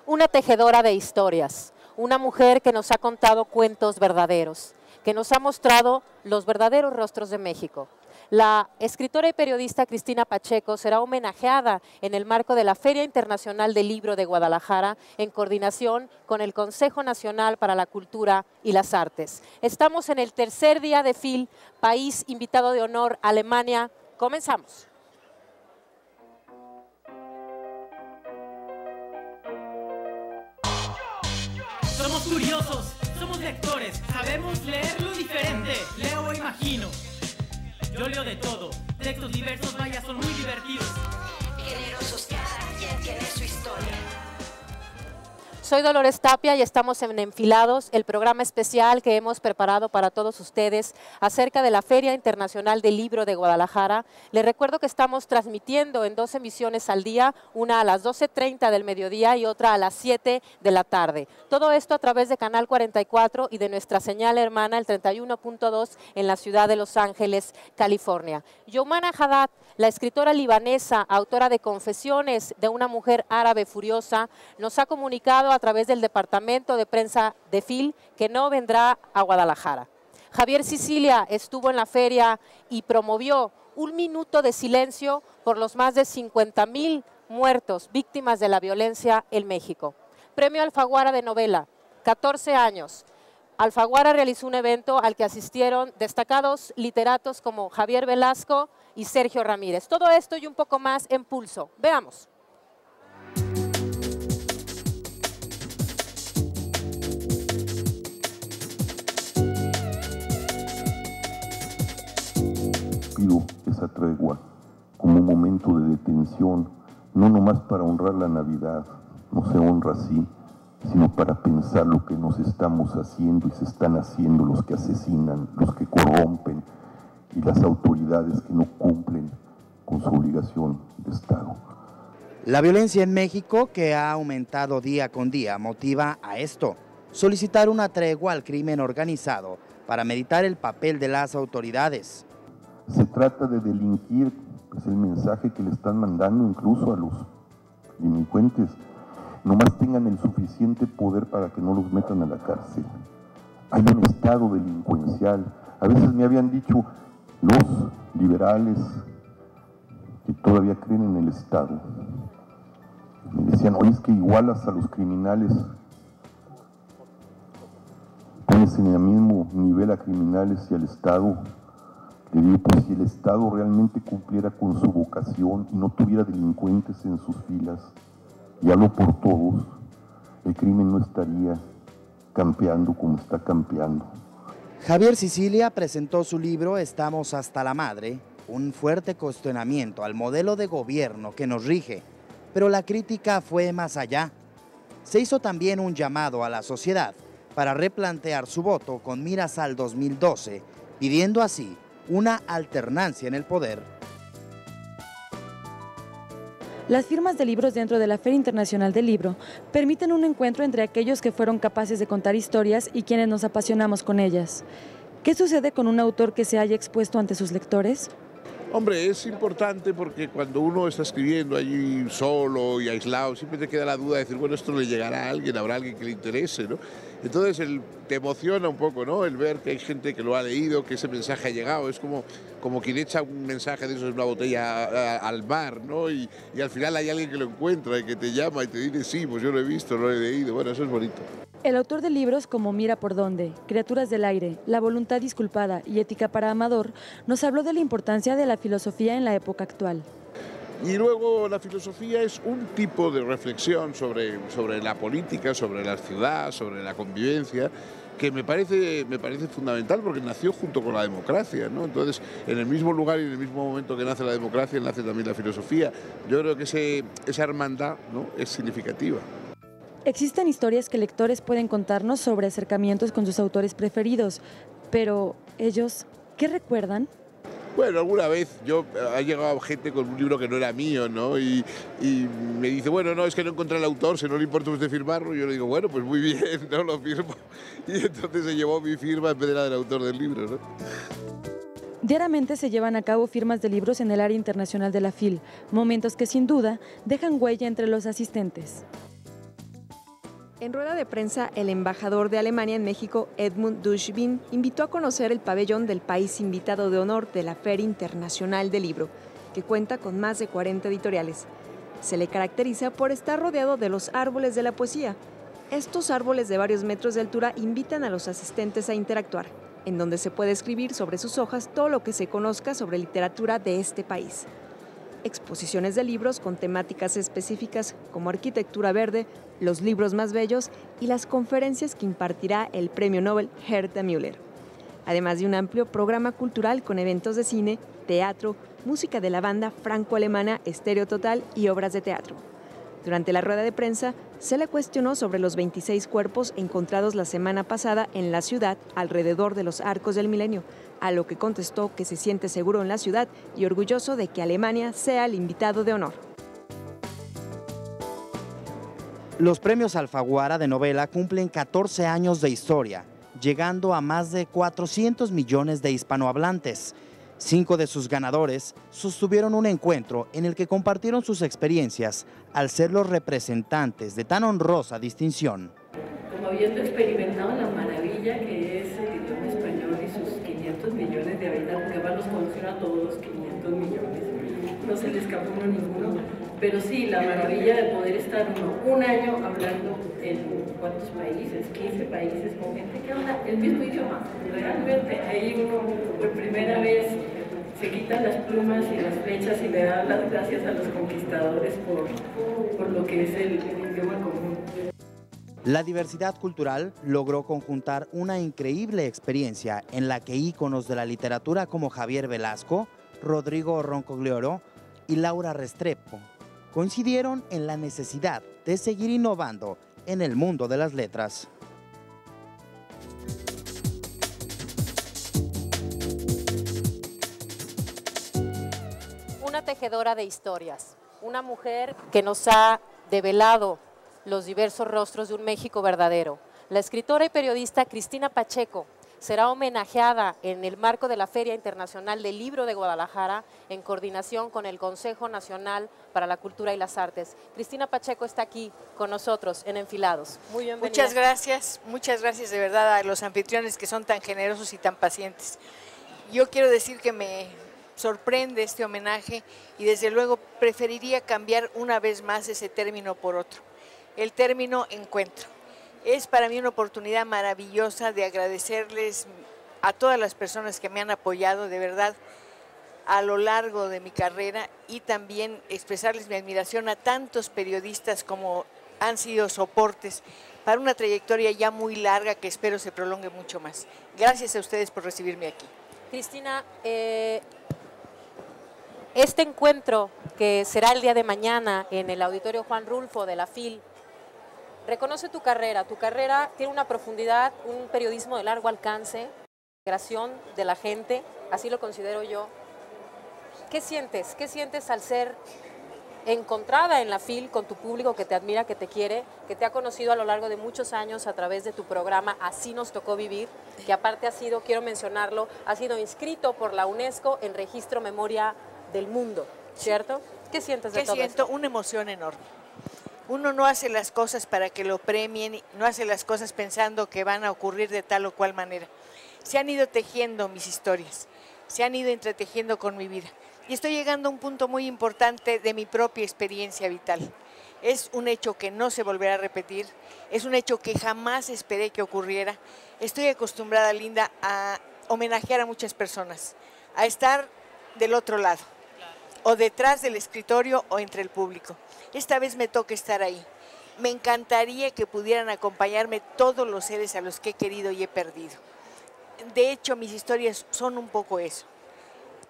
una tejedora de historias, una mujer que nos ha contado cuentos verdaderos, que nos ha mostrado los verdaderos rostros de México. La escritora y periodista Cristina Pacheco será homenajeada en el marco de la Feria Internacional del Libro de Guadalajara en coordinación con el Consejo Nacional para la Cultura y las Artes. Estamos en el tercer día de FIL, país invitado de honor, Alemania. Comenzamos. Somos curiosos, somos lectores, sabemos leer lo diferente. Leo e imagino. Yo leo de todo, textos diversos, vaya, son muy divertidos. Generosos, cada quien tiene su historia. Soy Dolores Tapia y estamos en Enfilados, el programa especial que hemos preparado para todos ustedes acerca de la Feria Internacional del Libro de Guadalajara. Les recuerdo que estamos transmitiendo en 2 emisiones al día, una a las 12:30 del mediodía y otra a las 7 de la tarde. Todo esto a través de Canal 44 y de nuestra señal hermana, el 31.2, en la ciudad de Los Ángeles, California. Youmana Haddad, la escritora libanesa, autora de Confesiones de una mujer árabe furiosa, nos ha comunicado a través del departamento de prensa de FIL que no vendrá a Guadalajara. Javier Sicilia estuvo en la feria y promovió un minuto de silencio por los más de 50,000 muertos víctimas de la violencia en México. Premio Alfaguara de novela, 14 años. Alfaguara realizó un evento al que asistieron destacados literatos como Javier Velasco y Sergio Ramírez. Todo esto y un poco más en Pulso. Veamos. Pido esa tregua como un momento de detención, no nomás para honrar la Navidad, no se honra así, sino para pensar lo que nos estamos haciendo y se están haciendo los que asesinan, los que corrompen y las autoridades que no cumplen con su obligación de Estado. La violencia en México, que ha aumentado día con día, motiva a esto: solicitar una tregua al crimen organizado para meditar el papel de las autoridades. Se trata de delinquir, es el mensaje que le están mandando incluso a los delincuentes. Nomás tengan el suficiente poder para que no los metan a la cárcel. Hay un estado delincuencial. A veces me habían dicho los liberales que todavía creen en el Estado. Me decían, oye, es que igualas a los criminales, pones en el mismo nivel a criminales y al Estado. Le digo, pues si el Estado realmente cumpliera con su vocación y no tuviera delincuentes en sus filas, y hablo por todos, el crimen no estaría campeando como está campeando. Javier Sicilia presentó su libro Estamos hasta la madre, un fuerte cuestionamiento al modelo de gobierno que nos rige, pero la crítica fue más allá. Se hizo también un llamado a la sociedad para replantear su voto con miras al 2012, pidiendo así una alternancia en el poder. Las firmas de libros dentro de la Feria Internacional del Libro permiten un encuentro entre aquellos que fueron capaces de contar historias y quienes nos apasionamos con ellas. ¿Qué sucede con un autor que se haya expuesto ante sus lectores? Hombre, es importante porque cuando uno está escribiendo allí solo y aislado, siempre te queda la duda de decir, bueno, esto le llegará a alguien, habrá alguien que le interese, ¿no? Entonces te emociona un poco, ¿no? El ver que hay gente que lo ha leído, que ese mensaje ha llegado, es como quien echa un mensaje de eso en una botella al mar, ¿no? Y al final hay alguien que lo encuentra y que te llama y te dice, sí, pues yo lo he visto, lo he leído, bueno, eso es bonito. El autor de libros como Mira por dónde, Criaturas del aire, La voluntad disculpada y Ética para Amador nos habló de la importancia de la filosofía en la época actual. Y luego la filosofía es un tipo de reflexión sobre la política, sobre la ciudad, sobre la convivencia, que me parece fundamental porque nació junto con la democracia, ¿no? Entonces, en el mismo lugar y en el mismo momento que nace la democracia, nace también la filosofía. Yo creo que esa hermandad, ¿no?, es significativa. Existen historias que lectores pueden contarnos sobre acercamientos con sus autores preferidos, pero ellos, ¿qué recuerdan? Bueno, alguna vez ha llegado gente con un libro que no era mío, ¿no? Y me dice, bueno, no, es que no encontré el autor, si no le importa a usted firmarlo. Y yo le digo, bueno, pues muy bien, no lo firmo. Y entonces se llevó mi firma en vez de la del autor del libro, ¿no? Diariamente se llevan a cabo firmas de libros en el área internacional de la FIL, momentos que sin duda dejan huella entre los asistentes. En rueda de prensa, el embajador de Alemania en México, Edmund Duschbin, invitó a conocer el pabellón del país invitado de honor de la Feria Internacional del Libro, que cuenta con más de 40 editoriales. Se le caracteriza por estar rodeado de los árboles de la poesía. Estos árboles de varios metros de altura invitan a los asistentes a interactuar, en donde se puede escribir sobre sus hojas todo lo que se conozca sobre literatura de este país. Exposiciones de libros con temáticas específicas como arquitectura verde, los libros más bellos y las conferencias que impartirá el premio Nobel Herta Müller. Además de un amplio programa cultural con eventos de cine, teatro, música de la banda franco-alemana Estéreo Total y obras de teatro. Durante la rueda de prensa, se le cuestionó sobre los 26 cuerpos encontrados la semana pasada en la ciudad alrededor de los Arcos del Milenio, a lo que contestó que se siente seguro en la ciudad y orgulloso de que Alemania sea el invitado de honor. Los premios Alfaguara de novela cumplen 14 años de historia, llegando a más de 400 millones de hispanohablantes. 5 de sus ganadores sostuvieron un encuentro en el que compartieron sus experiencias al ser los representantes de tan honrosa distinción. Como habiendo experimentado la maravilla que es el idioma español y sus 500 millones de habitantes, porque además los conocieron a todos, 500 millones, no se le escapa uno ninguno, pero sí, la maravilla de poder estar un año hablando en ¿cuántos países? 15 países con gente que habla el mismo idioma. Realmente ahí uno por primera vez se quitan las plumas y las flechas y le dan las gracias a los conquistadores por lo que es el idioma común. La diversidad cultural logró conjuntar una increíble experiencia en la que íconos de la literatura como Javier Velasco, Rodrigo Roncoglioro y Laura Restrepo coincidieron en la necesidad de seguir innovando en el mundo de las letras. Una tejedora de historias, una mujer que nos ha develado los diversos rostros de un México verdadero. La escritora y periodista Cristina Pacheco será homenajeada en el marco de la Feria Internacional del Libro de Guadalajara en coordinación con el Consejo Nacional para la Cultura y las Artes. Cristina Pacheco está aquí con nosotros en Enfilados. Muy bienvenida. Muchas gracias de verdad a los anfitriones que son tan generosos y tan pacientes. Yo quiero decir que me sorprende este homenaje y desde luego preferiría cambiar una vez más ese término por otro, el término encuentro. Es para mí una oportunidad maravillosa de agradecerles a todas las personas que me han apoyado de verdad a lo largo de mi carrera y también expresarles mi admiración a tantos periodistas como han sido soportes para una trayectoria ya muy larga que espero se prolongue mucho más. Gracias a ustedes por recibirme aquí. Cristina, este encuentro que será el día de mañana en el Auditorio Juan Rulfo de la FIL, reconoce tu carrera tiene una profundidad, un periodismo de largo alcance, integración de la gente, así lo considero yo. ¿Qué sientes? ¿Qué sientes al ser encontrada en la FIL con tu público que te admira, que te quiere, que te ha conocido a lo largo de muchos años a través de tu programa Así nos tocó vivir, que aparte ha sido, quiero mencionarlo, ha sido inscrito por la UNESCO en Registro Memoria del Mundo, ¿cierto? ¿Qué sientes de todo esto? Siento una emoción enorme. Uno no hace las cosas para que lo premien, no hace las cosas pensando que van a ocurrir de tal o cual manera. Se han ido tejiendo mis historias, se han ido entretejiendo con mi vida. Y estoy llegando a un punto muy importante de mi propia experiencia vital. Es un hecho que no se volverá a repetir, es un hecho que jamás esperé que ocurriera. Estoy acostumbrada, Linda, a homenajear a muchas personas, a estar del otro lado, o detrás del escritorio o entre el público. Esta vez me toca estar ahí. Me encantaría que pudieran acompañarme todos los seres a los que he querido y he perdido. De hecho, mis historias son un poco eso.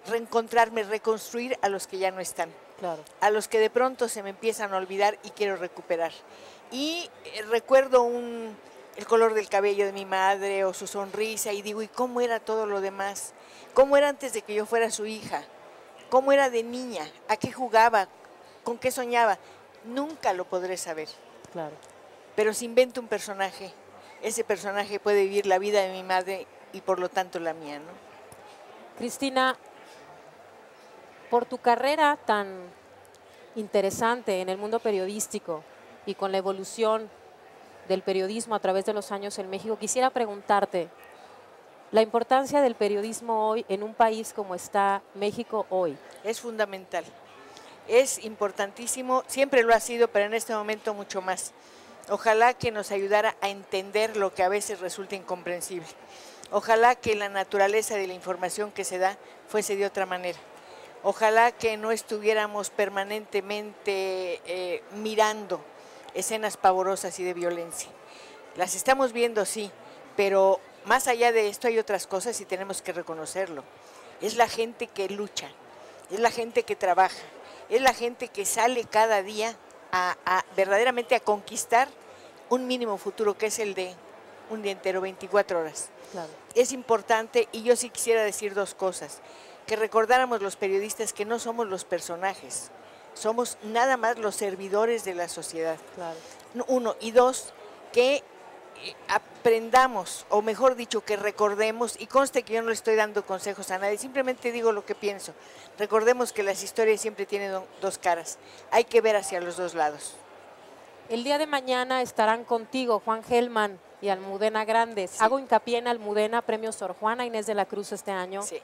Reencontrarme, reconstruir a los que ya no están. Claro. A los que de pronto se me empiezan a olvidar y quiero recuperar. Y recuerdo el color del cabello de mi madre o su sonrisa y digo, ¿y cómo era todo lo demás? ¿Cómo era antes de que yo fuera su hija? ¿Cómo era de niña? ¿A qué jugaba? ¿Con qué soñaba? Nunca lo podré saber. Claro. Pero si invento un personaje, ese personaje puede vivir la vida de mi madre y por lo tanto la mía, ¿no? Cristina, por tu carrera tan interesante en el mundo periodístico y con la evolución del periodismo a través de los años en México, quisiera preguntarte la importancia del periodismo hoy en un país como está México hoy. Es fundamental, es importantísimo, siempre lo ha sido, pero en este momento mucho más. Ojalá que nos ayudara a entender lo que a veces resulta incomprensible. Ojalá que la naturaleza de la información que se da fuese de otra manera. Ojalá que no estuviéramos permanentemente mirando escenas pavorosas y de violencia. Las estamos viendo, sí, pero más allá de esto hay otras cosas y tenemos que reconocerlo. Es la gente que lucha, es la gente que trabaja, es la gente que sale cada día verdaderamente a conquistar un mínimo futuro, que es el de un día entero, 24 horas. Claro. Es importante, y yo sí quisiera decir dos cosas, que recordáramos los periodistas que no somos los personajes, somos nada más los servidores de la sociedad. Claro. Uno, y dos, que aprendamos, o mejor dicho, que recordemos, y conste que yo no le estoy dando consejos a nadie, simplemente digo lo que pienso. Recordemos que las historias siempre tienen dos caras, hay que ver hacia los dos lados. El día de mañana estarán contigo Juan Gelman y Almudena Grandes. Sí. Hago hincapié en Almudena, Premio Sor Juana Inés de la Cruz este año. Sí.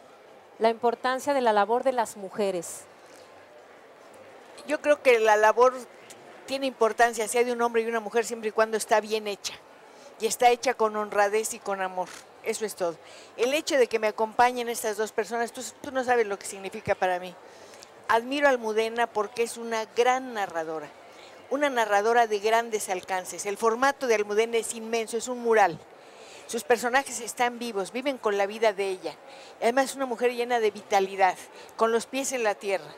La importancia de la labor de las mujeres. Yo creo que la labor tiene importancia, sea de un hombre y una mujer, siempre y cuando está bien hecha. Y está hecha con honradez y con amor. Eso es todo. El hecho de que me acompañen estas dos personas, tú no sabes lo que significa para mí. Admiro a Almudena porque es una gran narradora. Una narradora de grandes alcances. El formato de Almudena es inmenso, es un mural. Sus personajes están vivos, viven con la vida de ella. Además es una mujer llena de vitalidad, con los pies en la tierra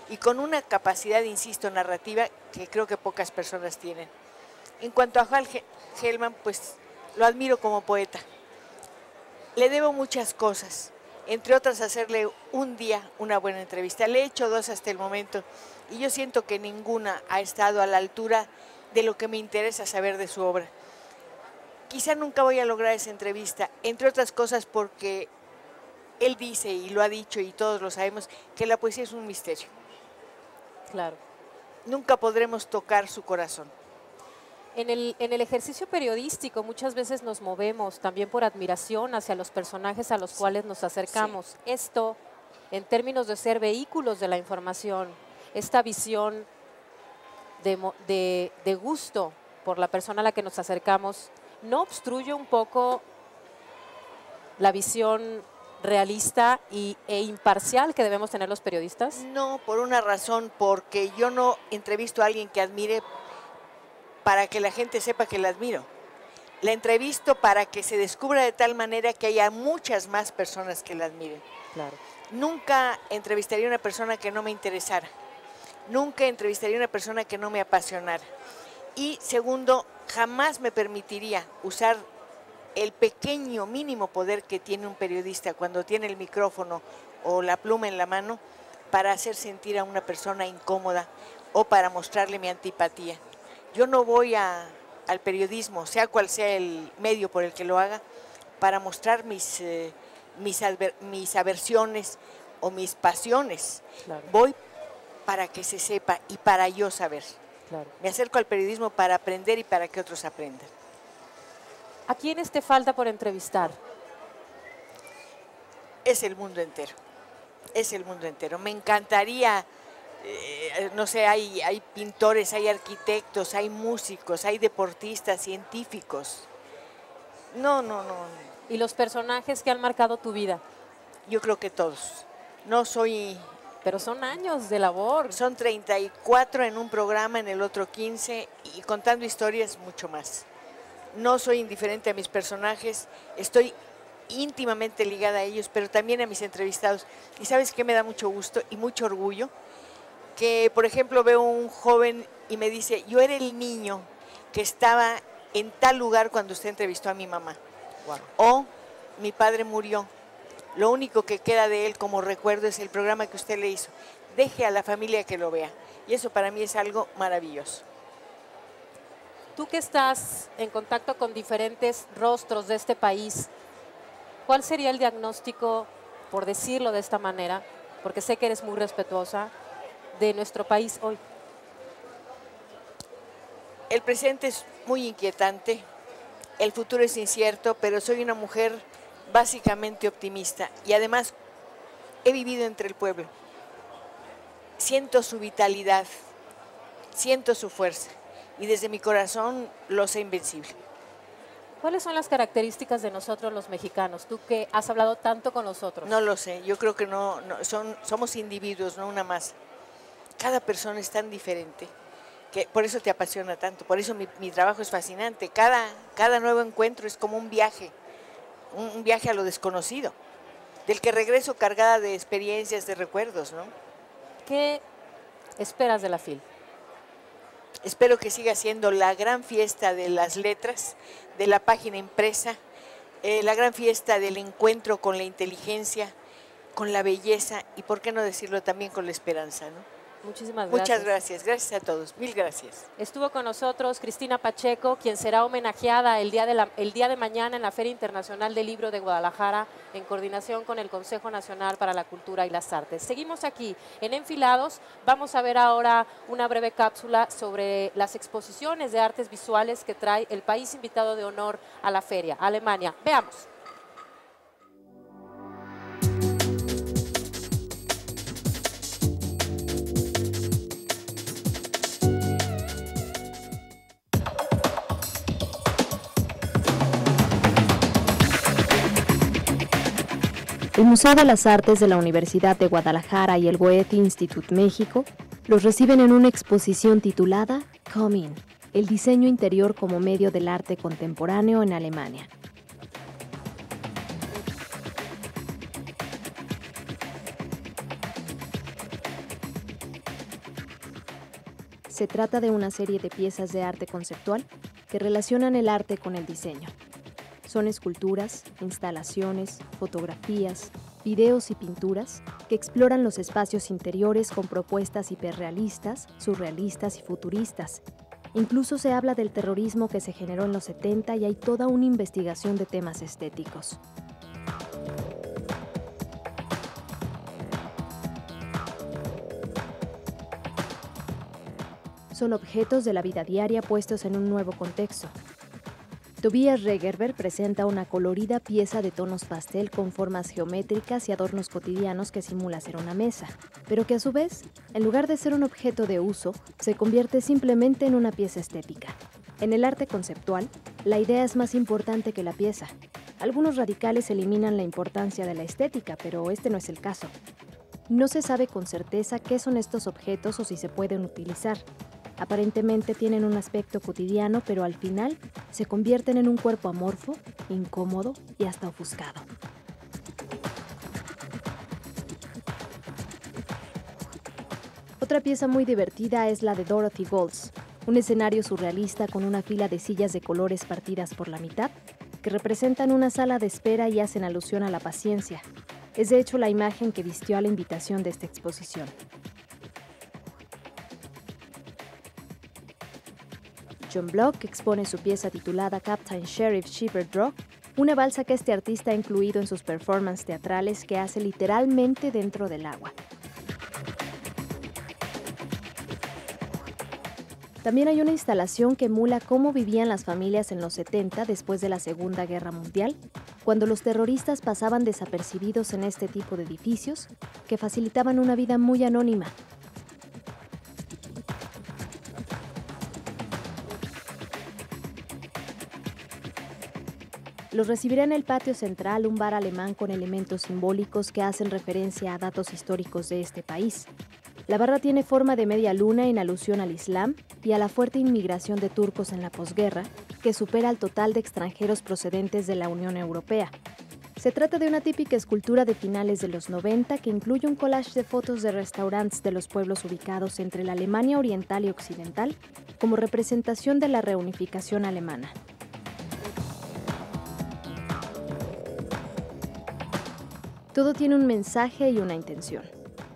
y con una capacidad, insisto, narrativa que creo que pocas personas tienen. En cuanto a Juan Gelman, pues lo admiro como poeta. Le debo muchas cosas, entre otras hacerle un día una buena entrevista. Le he hecho dos hasta el momento y yo siento que ninguna ha estado a la altura de lo que me interesa saber de su obra. Quizá nunca voy a lograr esa entrevista, entre otras cosas porque él dice, y lo ha dicho y todos lo sabemos, que la poesía es un misterio. Claro. Nunca podremos tocar su corazón. En el ejercicio periodístico muchas veces nos movemos también por admiración hacia los personajes a los cuales nos acercamos. Sí. Esto, en términos de ser vehículos de la información, esta visión de gusto por la persona a la que nos acercamos, ¿no obstruye un poco la visión realista e imparcial que debemos tener los periodistas? No, por una razón, porque yo no entrevisto a alguien que admire para que la gente sepa que la admiro. La entrevisto para que se descubra de tal manera que haya muchas más personas que la admiren. Claro. Nunca entrevistaría a una persona que no me interesara. Nunca entrevistaría a una persona que no me apasionara. Y segundo, jamás me permitiría usar el pequeño, mínimo poder que tiene un periodista cuando tiene el micrófono o la pluma en la mano para hacer sentir a una persona incómoda o para mostrarle mi antipatía. Yo no voy al periodismo, sea cual sea el medio por el que lo haga, para mostrar mis aversiones o mis pasiones. Claro. Voy para que se sepa y para yo saber. Claro. Me acerco al periodismo para aprender y para que otros aprendan. ¿A quiénes te falta por entrevistar? Es el mundo entero. Es el mundo entero. Me encantaría, no sé, hay pintores, hay arquitectos, hay músicos, hay deportistas, científicos. No. ¿Y los personajes que han marcado tu vida? Yo creo que todos. No soy... Pero son años de labor. Son 34 en un programa, en el otro 15, y contando historias mucho más. No soy indiferente a mis personajes, estoy íntimamente ligada a ellos, pero también a mis entrevistados. Y ¿sabes qué me da mucho gusto y mucho orgullo? Que, por ejemplo, veo un joven y me dice, yo era el niño que estaba en tal lugar cuando usted entrevistó a mi mamá. Wow. O mi padre murió. Lo único que queda de él como recuerdo es el programa que usted le hizo. Deje a la familia que lo vea. Y eso para mí es algo maravilloso. Tú que estás en contacto con diferentes rostros de este país, ¿cuál sería el diagnóstico, por decirlo de esta manera, porque sé que eres muy respetuosa, de nuestro país hoy? El presente es muy inquietante. El futuro es incierto, pero soy una mujer básicamente optimista y además he vivido entre el pueblo. Siento su vitalidad, siento su fuerza y desde mi corazón lo sé invencible. ¿Cuáles son las características de nosotros los mexicanos? Tú que has hablado tanto con nosotros. No lo sé, yo creo que somos individuos, no una masa. Cada persona es tan diferente, que por eso te apasiona tanto, por eso mi trabajo es fascinante. Cada nuevo encuentro es como un viaje a lo desconocido, del que regreso cargada de experiencias, de recuerdos, ¿no? ¿Qué esperas de la FIL? Espero que siga siendo la gran fiesta de las letras, de la página impresa, la gran fiesta del encuentro con la inteligencia, con la belleza y, por qué no decirlo, también con la esperanza, ¿no? Muchísimas gracias. Muchas gracias, gracias a todos, mil gracias. Estuvo con nosotros Cristina Pacheco, quien será homenajeada el día de mañana en la Feria Internacional del Libro de Guadalajara, en coordinación con el Consejo Nacional para la Cultura y las Artes. Seguimos aquí en Enfilados. Vamos a ver ahora una breve cápsula sobre las exposiciones de artes visuales que trae el país invitado de honor a la feria, Alemania. Veamos. El Museo de las Artes de la Universidad de Guadalajara y el Goethe Institut México los reciben en una exposición titulada Coming, el diseño interior como medio del arte contemporáneo en Alemania. Se trata de una serie de piezas de arte conceptual que relacionan el arte con el diseño. Son esculturas, instalaciones, fotografías, videos y pinturas que exploran los espacios interiores con propuestas hiperrealistas, surrealistas y futuristas. Incluso se habla del terrorismo que se generó en los 70 y hay toda una investigación de temas estéticos. Son objetos de la vida diaria puestos en un nuevo contexto. Tobias Regerberg presenta una colorida pieza de tonos pastel con formas geométricas y adornos cotidianos que simula ser una mesa, pero que a su vez, en lugar de ser un objeto de uso, se convierte simplemente en una pieza estética. En el arte conceptual, la idea es más importante que la pieza. Algunos radicales eliminan la importancia de la estética, pero este no es el caso. No se sabe con certeza qué son estos objetos o si se pueden utilizar. Aparentemente tienen un aspecto cotidiano, pero al final se convierten en un cuerpo amorfo, incómodo y hasta ofuscado. Otra pieza muy divertida es la de Dorothy Goltz, un escenario surrealista con una fila de sillas de colores partidas por la mitad, que representan una sala de espera y hacen alusión a la paciencia. Es de hecho la imagen que vistió a la invitación de esta exposición. John Block expone su pieza titulada Captain Sheriff Shepherd Rock, una balsa que este artista ha incluido en sus performances teatrales que hace literalmente dentro del agua. También hay una instalación que emula cómo vivían las familias en los 70 después de la Segunda Guerra Mundial, cuando los terroristas pasaban desapercibidos en este tipo de edificios que facilitaban una vida muy anónima. Los recibirá en el patio central un bar alemán con elementos simbólicos que hacen referencia a datos históricos de este país. La barra tiene forma de media luna en alusión al Islam y a la fuerte inmigración de turcos en la posguerra, que supera al total de extranjeros procedentes de la Unión Europea. Se trata de una típica escultura de finales de los 90 que incluye un collage de fotos de restaurantes de los pueblos ubicados entre la Alemania oriental y occidental, como representación de la reunificación alemana. Todo tiene un mensaje y una intención.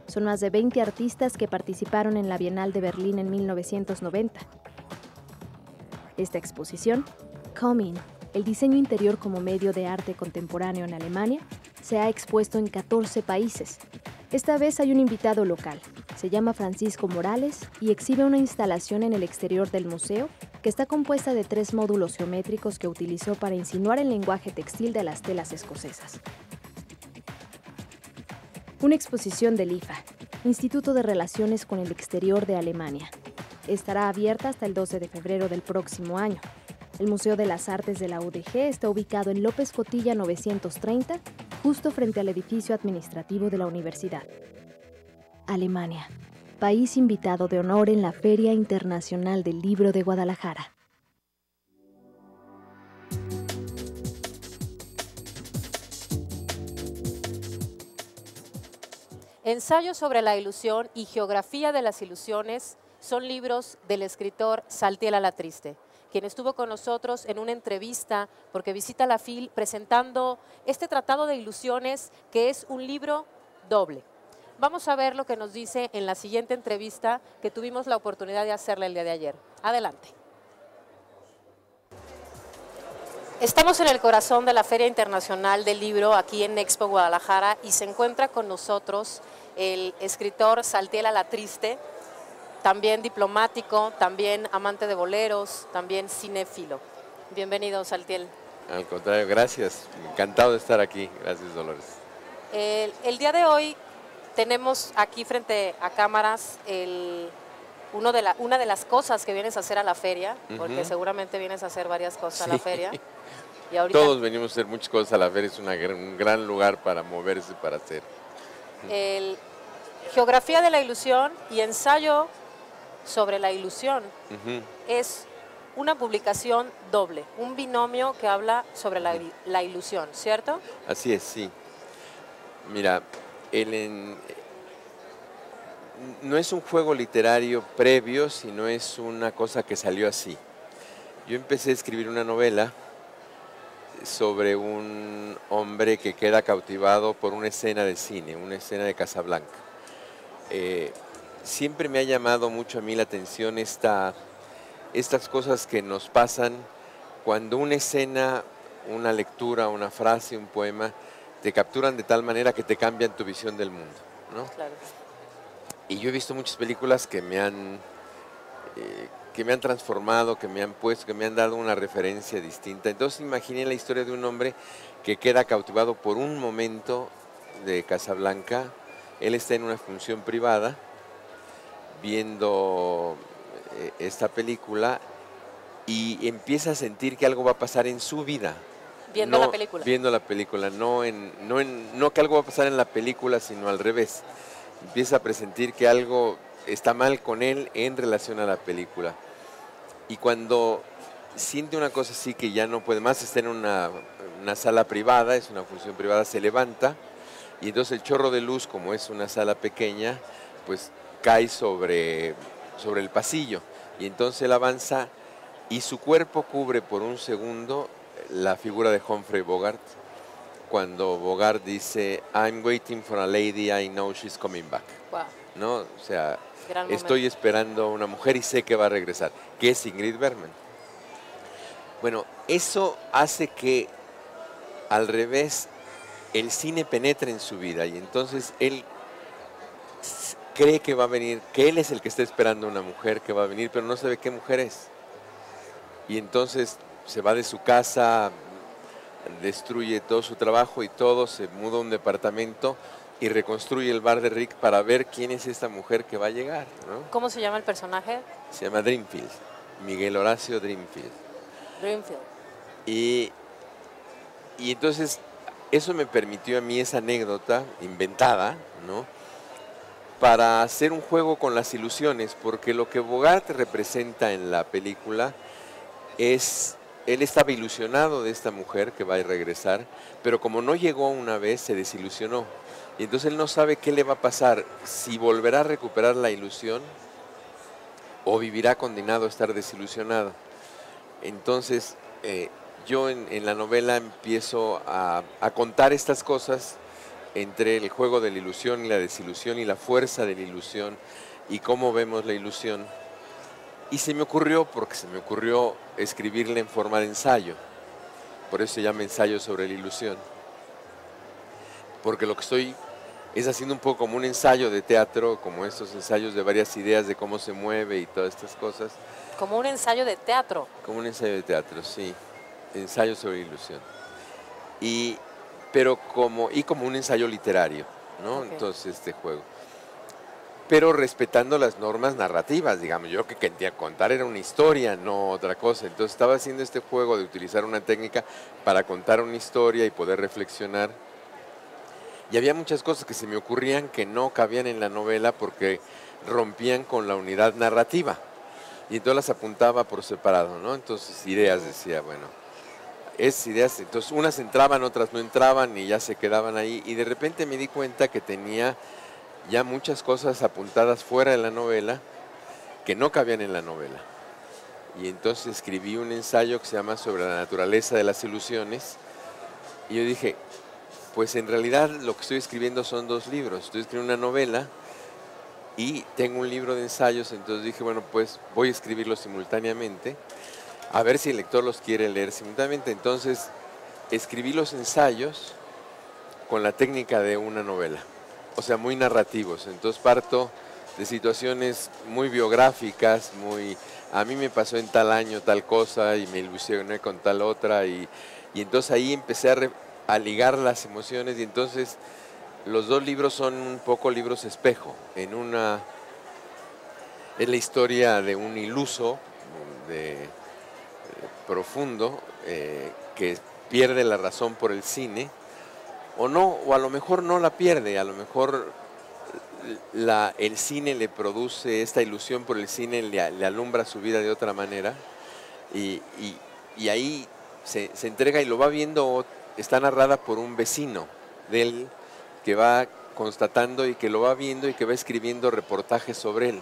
Son más de 20 artistas que participaron en la Bienal de Berlín en 1990. Esta exposición, Coming, el diseño interior como medio de arte contemporáneo en Alemania, se ha expuesto en 14 países. Esta vez hay un invitado local. Se llama Francisco Morales y exhibe una instalación en el exterior del museo que está compuesta de 3 módulos geométricos que utilizó para insinuar el lenguaje textil de las telas escocesas. Una exposición del IFA, Instituto de Relaciones con el Exterior de Alemania. Estará abierta hasta el 12 de febrero del próximo año. El Museo de las Artes de la UDG está ubicado en López Cotilla 930, justo frente al edificio administrativo de la universidad. Alemania, país invitado de honor en la Feria Internacional del Libro de Guadalajara. Ensayo sobre la ilusión y Geografía de las ilusiones son libros del escritor Saltiel Alatriste, quien estuvo con nosotros en una entrevista porque visita la FIL presentando este tratado de ilusiones que es un libro doble. Vamos a ver lo que nos dice en la siguiente entrevista que tuvimos la oportunidad de hacerle el día de ayer. Adelante. Estamos en el corazón de la Feria Internacional del Libro aquí en Expo Guadalajara y se encuentra con nosotros el escritor Saltiel Alatriste, también diplomático, también amante de boleros, también cinéfilo. Bienvenido, Saltiel. Al contrario, gracias. Encantado de estar aquí. Gracias, Dolores. El día de hoy tenemos aquí frente a cámaras una de las cosas que vienes a hacer a la feria, porque seguramente vienes a hacer varias cosas a la feria. Y ahorita, todos venimos a hacer muchas cosas a la feria, es un gran lugar para moverse, para hacer. Geografía de la ilusión y ensayo sobre la ilusión es una publicación doble, un binomio que habla sobre la ilusión, ¿cierto? Así es, sí. Mira, no es un juego literario previo, sino es una cosa que salió así. Yo empecé a escribir una novela sobre un hombre que queda cautivado por una escena de cine, una escena de Casablanca. Siempre me ha llamado mucho a mí la atención estas cosas que nos pasan cuando una escena, una lectura, una frase, un poema, te capturan de tal manera que te cambian tu visión del mundo, ¿no? Claro. Y yo he visto muchas películas que me han transformado, que me han puesto, que me han dado una referencia distinta. Entonces imaginé la historia de un hombre que queda cautivado por un momento de Casablanca. Él está en una función privada viendo esta película y empieza a sentir que algo va a pasar en su vida. Viendo la película. Viendo la película, no que algo va a pasar en la película, sino al revés. Empieza a presentir que algo está mal con él en relación a la película. Y cuando siente una cosa así que ya no puede más, está en una sala privada, es una función privada, se levanta y entonces el chorro de luz, como es una sala pequeña, pues cae sobre el pasillo y entonces él avanza y su cuerpo cubre por un segundo la figura de Humphrey Bogart, cuando Bogart dice I'm waiting for a lady, I know she's coming back. Wow. ¿No? O sea, Gran estoy momento. esperando a una mujer y sé que va a regresar, que es Ingrid Bergman. Bueno, eso hace que al revés el cine penetre en su vida y entonces él cree que va a venir, que él es el que está esperando a una mujer que va a venir, pero no sabe qué mujer es. Y entonces se va de su casa, destruye todo su trabajo y todo, se muda a un departamento y reconstruye el bar de Rick para ver quién es esta mujer que va a llegar, ¿no? ¿Cómo se llama el personaje? Se llama Dreamfield, Miguel Horacio Dreamfield. Dreamfield. Y entonces eso me permitió a mí esa anécdota inventada, ¿no?, para hacer un juego con las ilusiones, porque lo que Bogart representa en la película es, él estaba ilusionado de esta mujer que va a regresar, pero como no llegó una vez, se desilusionó. Y entonces él no sabe qué le va a pasar, si volverá a recuperar la ilusión o vivirá condenado a estar desilusionado. Entonces, yo en la novela empiezo a contar estas cosas entre el juego de la ilusión y la desilusión y la fuerza de la ilusión y cómo vemos la ilusión. Y se me ocurrió, porque se me ocurrió escribirla en forma de ensayo, por eso se llama Ensayo sobre la ilusión. Porque lo que estoy es haciendo un poco como un ensayo de teatro, como estos ensayos de varias ideas de cómo se mueve y todas estas cosas. Como un ensayo de teatro. Como un ensayo de teatro, sí. Ensayo sobre ilusión. Como un ensayo literario, ¿no? Okay. Entonces, este juego. Pero respetando las normas narrativas, digamos. Yo que quería contar era una historia, no otra cosa. Entonces estaba haciendo este juego de utilizar una técnica para contar una historia y poder reflexionar. Y había muchas cosas que se me ocurrían que no cabían en la novela porque rompían con la unidad narrativa. Y entonces las apuntaba por separado, ¿no? Entonces ideas decía, bueno, esas ideas, entonces unas entraban, otras no entraban y ya se quedaban ahí. Y de repente me di cuenta que tenía ya muchas cosas apuntadas fuera de la novela que no cabían en la novela. Y entonces escribí un ensayo que se llama Sobre la naturaleza de las ilusiones. Y yo dije, pues en realidad lo que estoy escribiendo son 2 libros. Estoy escribiendo una novela y tengo un libro de ensayos, entonces dije, bueno, pues voy a escribirlos simultáneamente, a ver si el lector los quiere leer simultáneamente. Entonces escribí los ensayos con la técnica de una novela, o sea, muy narrativos. Entonces parto de situaciones muy biográficas, a mí me pasó en tal año tal cosa y me ilusioné con tal otra, y entonces ahí empecé a ligar las emociones, y entonces los 2 libros son un poco libros espejo. Es la historia de un iluso profundo que pierde la razón por el cine, o no, o a lo mejor no la pierde, a lo mejor el cine le produce esta ilusión por el cine, le alumbra su vida de otra manera, y ahí se entrega y lo va viendo. Está narrada por un vecino de él que va constatando y que lo va viendo y que va escribiendo reportajes sobre él.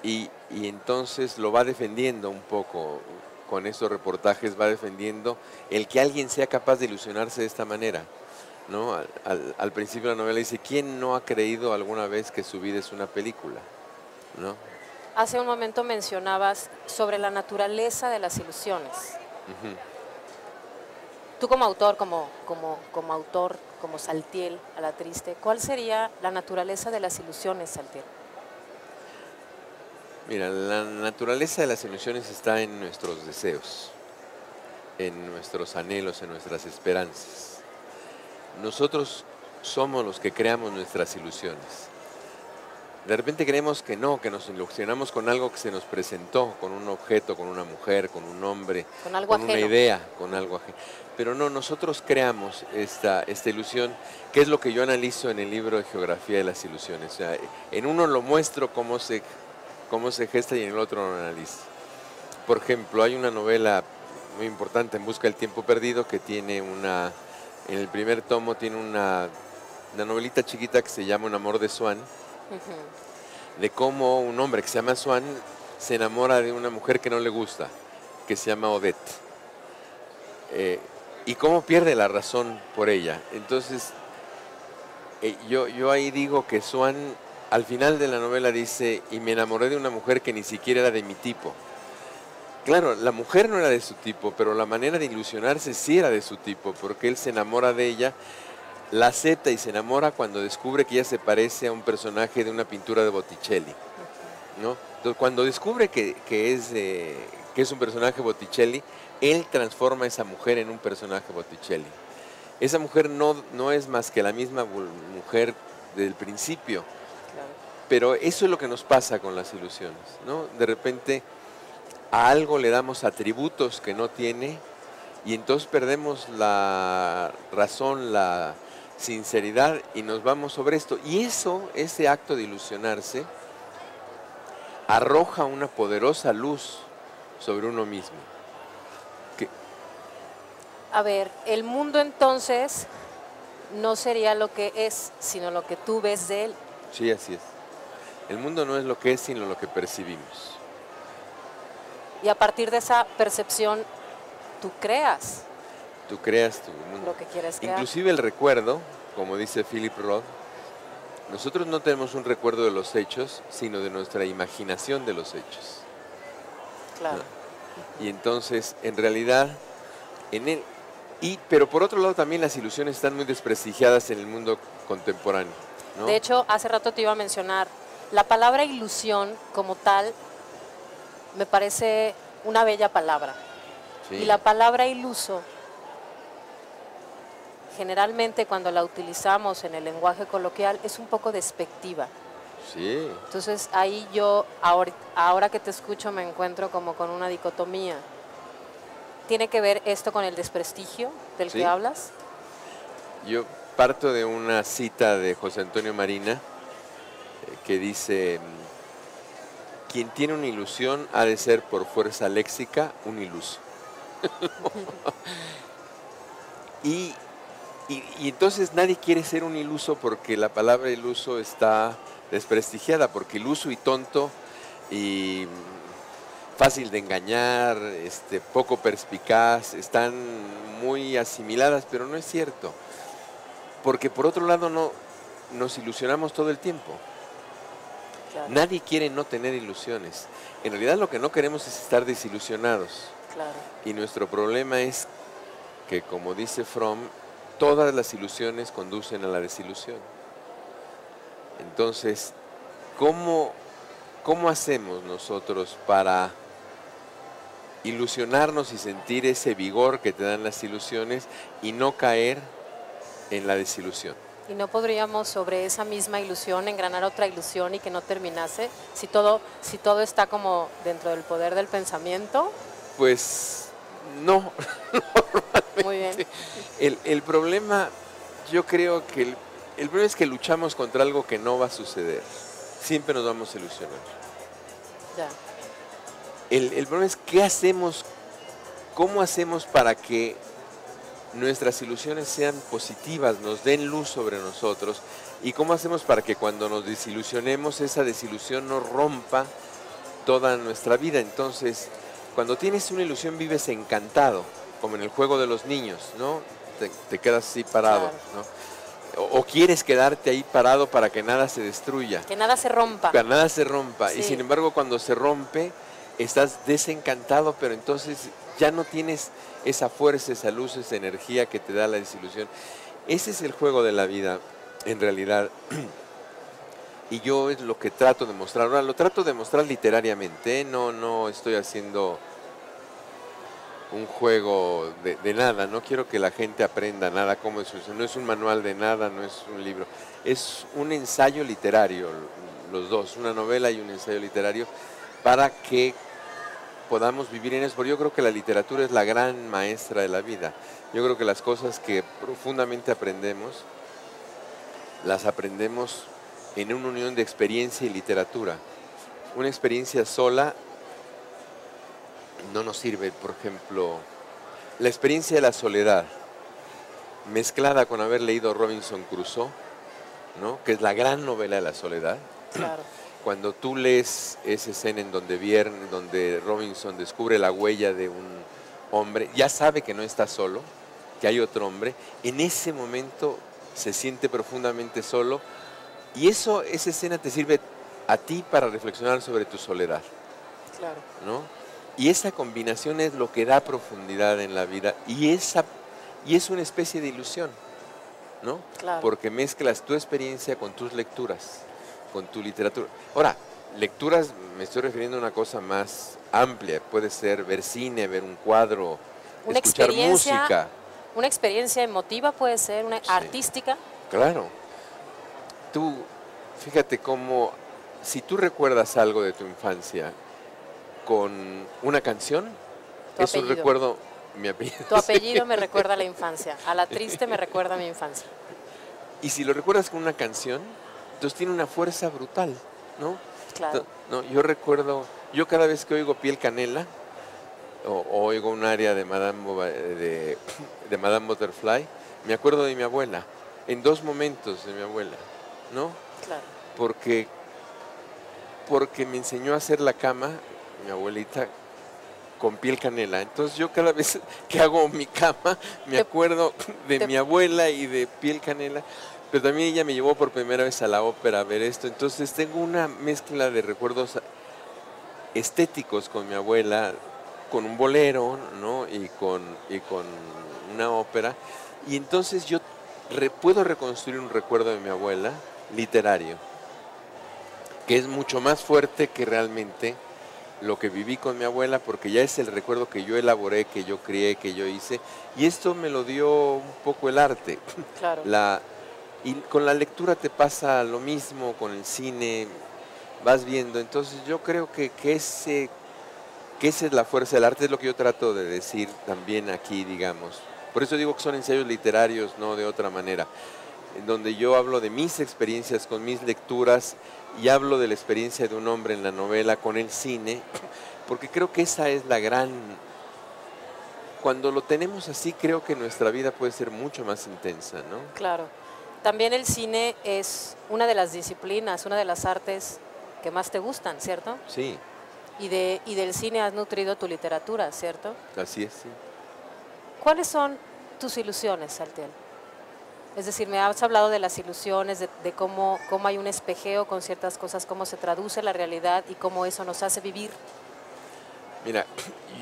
Y entonces lo va defendiendo un poco, con esos reportajes va defendiendo el que alguien sea capaz de ilusionarse de esta manera, ¿no? Al principio de la novela dice, ¿quién no ha creído alguna vez que su vida es una película? ¿No? Hace un momento mencionabas sobre la naturaleza de las ilusiones. Uh-huh. Tú como autor, como Saltiel, a la triste, ¿cuál sería la naturaleza de las ilusiones, Saltiel? Mira, la naturaleza de las ilusiones está en nuestros deseos, en nuestros anhelos, en nuestras esperanzas. Nosotros somos los que creamos nuestras ilusiones. De repente creemos que no, que nos ilusionamos con algo que se nos presentó, con un objeto, con una mujer, con un hombre, con una idea, con algo ajeno. Pero no, nosotros creamos esta ilusión, que es lo que yo analizo en el libro de Geografía de las Ilusiones. O sea, en uno lo muestro cómo se gesta y en el otro lo analizo. Por ejemplo, hay una novela muy importante, En busca del tiempo perdido, que tiene en el primer tomo tiene una novelita chiquita que se llama Un amor de Swan, de cómo un hombre que se llama Swan se enamora de una mujer que no le gusta, que se llama Odette, y cómo pierde la razón por ella. Entonces, yo ahí digo que Swan, al final de la novela dice, y me enamoré de una mujer que ni siquiera era de mi tipo. Claro, la mujer no era de su tipo, pero la manera de ilusionarse sí era de su tipo, porque él se enamora de ella, la acepta y se enamora cuando descubre que ella se parece a un personaje de una pintura de Botticelli, ¿no? Entonces, cuando descubre que es un personaje Botticelli, él transforma a esa mujer en un personaje Botticelli. Esa mujer no es más que la misma mujer del principio, claro. Pero eso es lo que nos pasa con las ilusiones, ¿no? De repente a algo le damos atributos que no tiene y entonces perdemos la razón, la sinceridad y nos vamos sobre esto. Y ese acto de ilusionarse arroja una poderosa luz sobre uno mismo. A ver, el mundo entonces no sería lo que es, sino lo que tú ves de él. Sí, así es. El mundo no es lo que es, sino lo que percibimos. Y a partir de esa percepción, tú creas. Tú creas tu mundo. Lo que quieres crear. Inclusive el recuerdo, como dice Philip Roth, nosotros no tenemos un recuerdo de los hechos, sino de nuestra imaginación de los hechos. Claro. ¿No? Y entonces, en realidad, pero por otro lado también las ilusiones están muy desprestigiadas en el mundo contemporáneo, ¿no? De hecho, hace rato te iba a mencionar, la palabra ilusión como tal me parece una bella palabra. Sí. Y la palabra iluso, generalmente cuando la utilizamos en el lenguaje coloquial, es un poco despectiva. Sí. Entonces ahí yo, ahora que te escucho, me encuentro como con una dicotomía. ¿Tiene que ver esto con el desprestigio del Sí. que hablas? Yo parto de una cita de José Antonio Marina que dice: quien tiene una ilusión ha de ser por fuerza léxica un iluso. y entonces nadie quiere ser un iluso porque la palabra iluso está desprestigiada, porque iluso y tonto y fácil de engañar, poco perspicaz, están muy asimiladas, pero no es cierto. Porque por otro lado no nos ilusionamos todo el tiempo. Claro. Nadie quiere no tener ilusiones. En realidad lo que no queremos es estar desilusionados. Claro. Y nuestro problema es que, como dice Fromm, todas las ilusiones conducen a la desilusión. Entonces, ¿cómo hacemos nosotros para ilusionarnos y sentir ese vigor que te dan las ilusiones y no caer en la desilusión? ¿Y no podríamos sobre esa misma ilusión engranar otra ilusión y que no terminase? Si todo está como dentro del poder del pensamiento. Pues no. Muy bien. El problema, yo creo que el problema es que luchamos contra algo que no va a suceder. Siempre nos vamos a ilusionar. Ya. El problema es qué hacemos, cómo hacemos para que nuestras ilusiones sean positivas, nos den luz sobre nosotros, y cómo hacemos para que cuando nos desilusionemos esa desilusión no rompa toda nuestra vida. Entonces, cuando tienes una ilusión vives encantado, como en el juego de los niños, ¿no? Te quedas así parado, Claro. ¿no? O quieres quedarte ahí parado para que nada se destruya. Que nada se rompa. Que nada se rompa. Sí. Y sin embargo, cuando se rompe, estás desencantado, pero entonces ya no tienes esa fuerza, esa luz, esa energía que te da la desilusión. Ese es el juego de la vida, en realidad. Y yo es lo que trato de mostrar. Ahora, lo trato de mostrar literariamente, ¿eh? No estoy haciendo un juego de nada. No quiero que la gente aprenda nada como eso. No es un manual de nada, no es un libro. Es un ensayo literario, los dos, una novela y un ensayo literario, para que podamos vivir en eso, porque yo creo que la literatura es la gran maestra de la vida. Yo creo que las cosas que profundamente aprendemos, las aprendemos en una unión de experiencia y literatura. Una experiencia sola no nos sirve. Por ejemplo, la experiencia de la soledad, mezclada con haber leído Robinson Crusoe, ¿no? Que es la gran novela de la soledad. Claro. Cuando tú lees esa escena en donde Robinson descubre la huella de un hombre, ya sabe que no está solo, que hay otro hombre, en ese momento se siente profundamente solo, y esa escena te sirve a ti para reflexionar sobre tu soledad, Claro. ¿no? Y esa combinación es lo que da profundidad en la vida, y es una especie de ilusión, ¿no? Claro. Porque mezclas tu experiencia con tus lecturas, con tu literatura. Ahora, lecturas, me estoy refiriendo a una cosa más amplia. Puede ser ver cine, ver un cuadro, Una escuchar música. Una experiencia emotiva puede ser, una artística. Claro. Tú, fíjate cómo, si tú recuerdas algo de tu infancia con una canción, Tu es un apellido. recuerdo, mi apellido. Tu apellido me recuerda a la infancia. A la triste me recuerda a mi infancia. Y si lo recuerdas con una canción, entonces tiene una fuerza brutal, ¿no? Claro. No, yo recuerdo, yo cada vez que oigo Piel Canela, o oigo un área de Madame Butterfly, me acuerdo de mi abuela, en dos momentos de mi abuela, ¿no? Claro. Porque me enseñó a hacer la cama, mi abuelita, con Piel Canela. Entonces yo cada vez que hago mi cama, me acuerdo de mi abuela y de Piel Canela. Pero también ella me llevó por primera vez a la ópera a ver esto. Entonces tengo una mezcla de recuerdos estéticos con mi abuela, con un bolero, ¿no? y con una ópera. Y entonces yo puedo reconstruir un recuerdo de mi abuela literario, que es mucho más fuerte que realmente lo que viví con mi abuela, porque ya es el recuerdo que yo elaboré, que yo crié, que yo hice, y esto me lo dio un poco el arte. Claro. Y con la lectura te pasa lo mismo, con el cine, vas viendo. Entonces yo creo que esa es la fuerza del arte, es lo que yo trato de decir también aquí, digamos. Por eso digo que son ensayos literarios, no de otra manera, en donde yo hablo de mis experiencias con mis lecturas y hablo de la experiencia de un hombre en la novela con el cine, porque creo que esa es la gran... Cuando lo tenemos así, creo que nuestra vida puede ser mucho más intensa, ¿no? Claro. También el cine es una de las disciplinas, una de las artes que más te gustan, ¿cierto? Sí. Y del cine has nutrido tu literatura, ¿cierto? Así es, sí. ¿Cuáles son tus ilusiones, Saltiel? Es decir, me has hablado de las ilusiones, de cómo hay un espejeo con ciertas cosas, cómo se traduce la realidad y cómo eso nos hace vivir. Mira,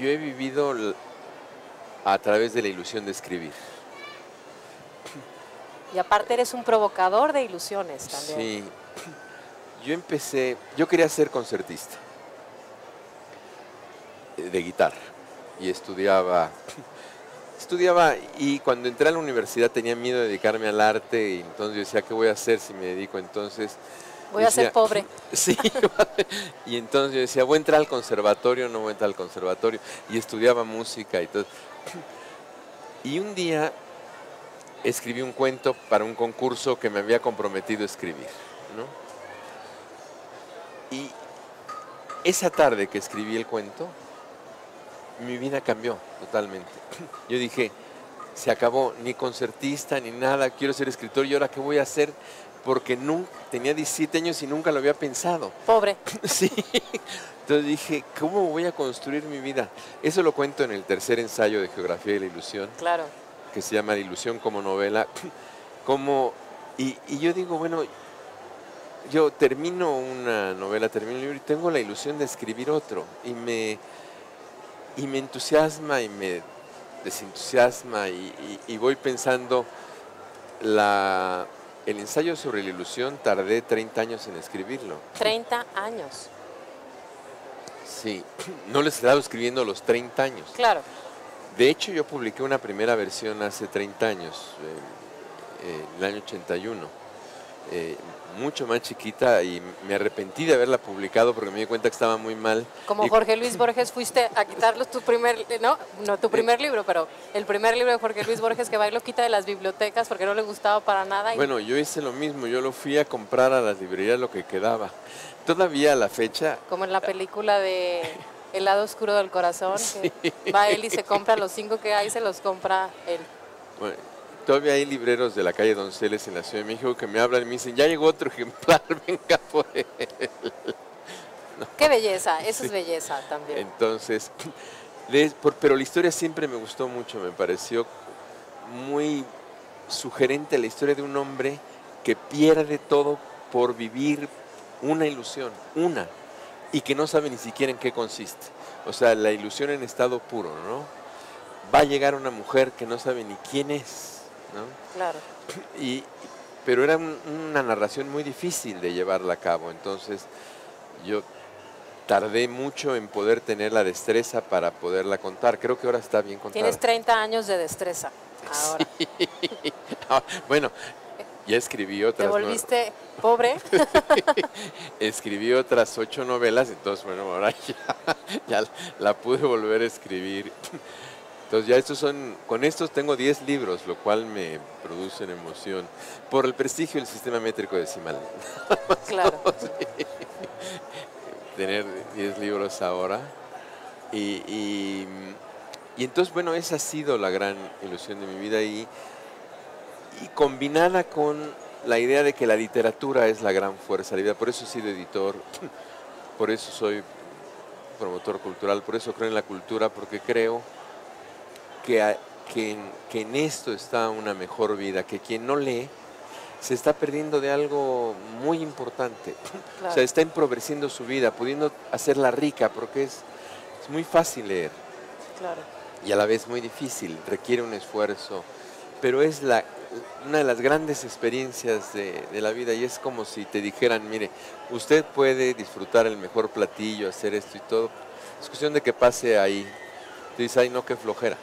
yo he vivido a través de la ilusión de escribir. Y aparte eres un provocador de ilusiones también. Sí. Yo quería ser concertista de guitarra y estudiaba y cuando entré a la universidad tenía miedo de dedicarme al arte y entonces yo decía, ¿qué voy a hacer si me dedico? Entonces voy a ser pobre. Sí, y entonces yo decía, voy a entrar al conservatorio, no voy a entrar al conservatorio, y estudiaba música y todo. Y un día escribí un cuento para un concurso que me había comprometido a escribir, ¿no? Y esa tarde que escribí el cuento, mi vida cambió totalmente. Yo dije, se acabó, ni concertista, ni nada, quiero ser escritor, ¿y ahora qué voy a hacer? Porque tenía 17 años y nunca lo había pensado. Pobre. Sí. Entonces dije, ¿cómo voy a construir mi vida? Eso lo cuento en el tercer ensayo de Geografía de la Ilusión. Claro. Que se llama La Ilusión como novela. Y yo digo, bueno, yo termino una novela, termino un libro y tengo la ilusión de escribir otro. Y me entusiasma y me desentusiasma y voy pensando, el ensayo sobre la ilusión tardé 30 años en escribirlo. 30 años. Sí, no les he estado escribiendo los 30 años. Claro. De hecho, yo publiqué una primera versión hace 30 años, en el año 81. Mucho más chiquita y me arrepentí de haberla publicado porque me di cuenta que estaba muy mal. Como Jorge Luis Borges fuiste a quitarlos tu primer, no tu primer libro, pero el primer libro de Jorge Luis Borges que va y lo quita de las bibliotecas porque no le gustaba para nada. Bueno, yo hice lo mismo, yo lo fui a comprar a las librerías lo que quedaba. Todavía a la fecha... Como en la película de El lado oscuro del corazón, sí. Que va él y se compra los 5 que hay, se los compra él. Bueno, todavía hay libreros de la calle Donceles en la Ciudad de México que me hablan y me dicen, ya llegó otro ejemplar, venga por él. No. Qué belleza, eso Sí. es belleza también. Entonces, pero la historia siempre me gustó mucho, me pareció muy sugerente la historia de un hombre que pierde todo por vivir una ilusión, y que no sabe ni siquiera en qué consiste. O sea, la ilusión en estado puro, ¿no? Va a llegar una mujer que no sabe ni quién es, ¿no? Claro. Pero era una narración muy difícil de llevarla a cabo, entonces yo tardé mucho en poder tener la destreza para poderla contar. Creo que ahora está bien contada. Tienes 30 años de destreza ahora. Sí. Bueno, ya escribí otras. ¿Te volviste pobre? Escribí otras 8 novelas, entonces bueno, ahora ya la pude volver a escribir. Entonces ya con estos tengo 10 libros, lo cual me produce una emoción por el prestigio del sistema métrico decimal. Claro. Sí. Tener 10 libros ahora. Y entonces, bueno, esa ha sido la gran ilusión de mi vida y combinada con la idea de que la literatura es la gran fuerza de la vida. Por eso he sido editor, por eso soy promotor cultural, por eso creo en la cultura, porque creo que en esto está una mejor vida, que quien no lee se está perdiendo de algo muy importante. Claro. O sea, está empobreciendo su vida, pudiendo hacerla rica, porque es muy fácil leer. Claro. Y a la vez muy difícil, requiere un esfuerzo, pero es una de las grandes experiencias de la vida, y es como si te dijeran, mire, usted puede disfrutar el mejor platillo, hacer esto y todo, es cuestión de que pase ahí. Tú dices, ay no, qué flojera.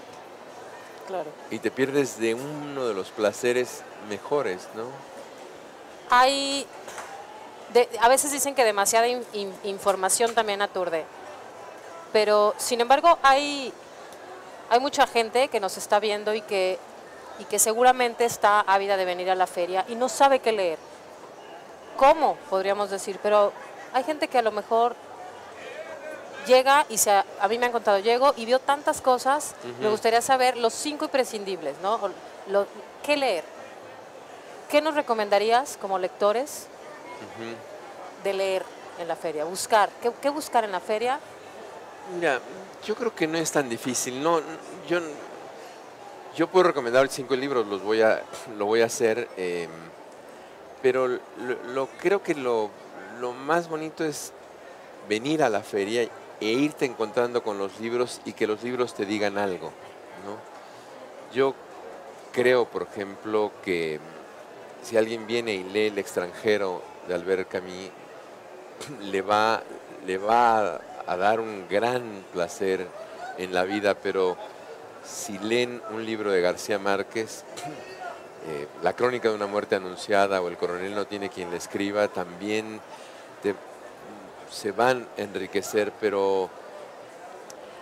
Claro. Y te pierdes de uno de los placeres mejores, ¿no? A veces dicen que demasiada información también aturde, pero sin embargo hay mucha gente que nos está viendo y que seguramente está ávida de venir a la feria y no sabe qué leer. ¿Cómo? Podríamos decir, pero hay gente que a lo mejor llega y a mí me han contado, llego y vio tantas cosas, me gustaría saber los 5 imprescindibles, ¿no? ¿Qué leer? ¿Qué nos recomendarías como lectores de leer en la feria? Buscar, ¿qué buscar en la feria? Mira, yo creo que no es tan difícil. No, yo puedo recomendar 5 libros, lo voy a hacer, pero creo que lo más bonito es venir a la feria e irte encontrando con los libros y que los libros te digan algo, ¿no? Yo creo, por ejemplo, que si alguien viene y lee El extranjero de Albert Camus, le va a dar un gran placer en la vida, pero si leen un libro de García Márquez, La crónica de una muerte anunciada o El coronel no tiene quien le escriba, también se van a enriquecer, pero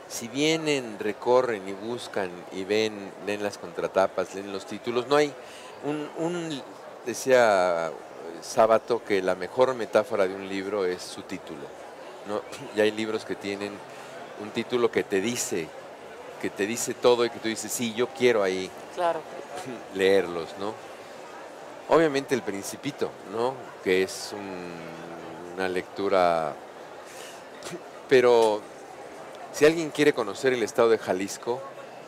si vienen, recorren y buscan y leen las contratapas, leen los títulos, no hay decía Sábato que la mejor metáfora de un libro es su título, ¿no? Y hay libros que tienen un título que te dice todo y que tú dices, sí, yo quiero ahí leerlos, ¿no? Obviamente El Principito, ¿no? Que es una lectura, pero si alguien quiere conocer el estado de Jalisco,